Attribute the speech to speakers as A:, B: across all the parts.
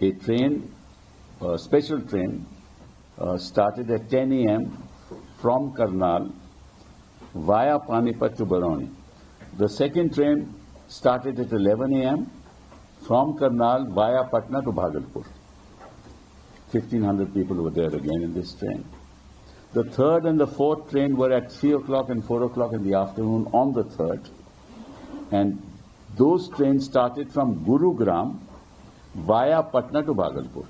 A: a train, a special train, started at 10 a.m. from Karnal via Panipat to Barauni. The second train started at 11 a.m. from Karnal via Patna to Bhagalpur. 1,500 people were there again in this train. The third and the fourth train were at 3 o'clock and 4 o'clock in the afternoon on the third. And those trains started from Gurugram via Patna to Bhagalpur.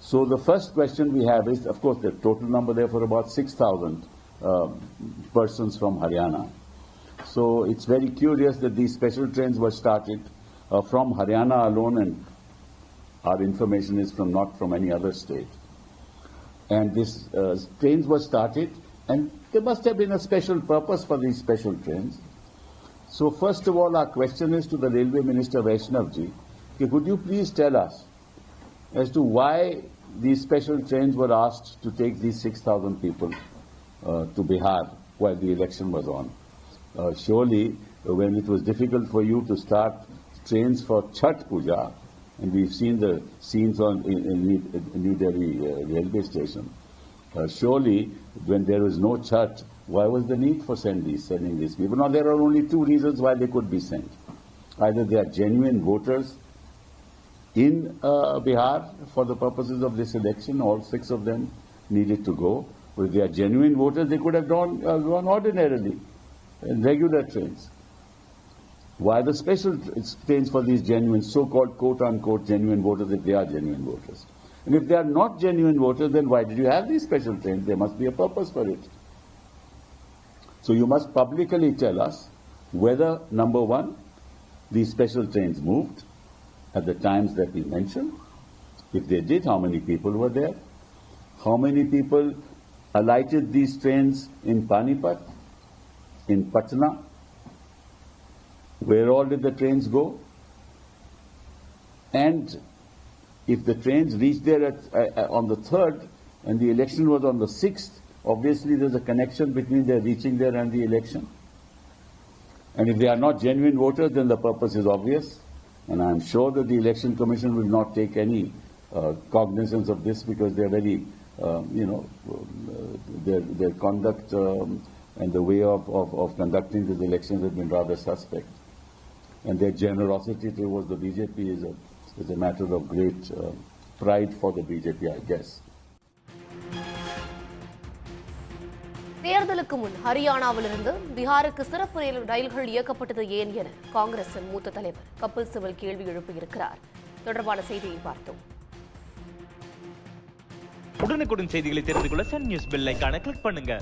A: So the first question we have is, of course, the total number there for about 6,000 persons from Haryana. So it's very curious that these special trains were started from Haryana alone, and our information is not from any other state. And these trains were started, and there must have been a special purpose for these special trains. So first of all, our question is to the Railway Minister Vaishnav ji, could you please tell us as to why these special trains were asked to take these 6,000 people to Bihar while the election was on? Surely, when it was difficult for you to start trains for Chhath Puja, and we've seen the scenes in New Delhi railway station, surely when there was no Chhath, why was the need for sending these people? Now, there are only two reasons why they could be sent. Either they are genuine voters in Bihar for the purposes of this election, all 6 of them needed to go. Or if they are genuine voters, they could have gone ordinarily in regular trains. Why the special trains for these genuine, so-called quote-unquote genuine voters, if they are genuine voters? And if they are not genuine voters, then why did you have these special trains? There must be a purpose for it. So you must publicly tell us whether, number one, these special trains moved at the times that we mentioned. If they did, how many people were there? How many people alighted these trains in Panipat, in Patna? Where all did the trains go? And if the trains reached there on the 3rd and the election was on the 6th, obviously there's a connection between their reaching there and the election. And if they are not genuine voters, then the purpose is obvious. And I'm sure that the Election Commission will not take any cognizance of this, because they're very, their conduct and the way of conducting these elections has been rather suspect. And their generosity towards the BJP is a matter of great pride for the BJP, I guess.
B: தேர்தலுக்கு முன் ஹரியானாவிலிருந்து பிஹாருக்கு சிறப்பு ரயில்கள் இயக்கப்பட்டது ஏன் என காங்கிரசின் மூத்த தலைவர் கபில் சிபல் கேள்வி எழுப்பியிருக்கிறார். தொடர்பான செய்தியை பார்த்தோம்.
C: உடனுக்குடன் செய்திகளை தெரிந்து கொள்ள சன் நியூஸ் பெல் ஐகானை கிளிக் பண்ணுங்க.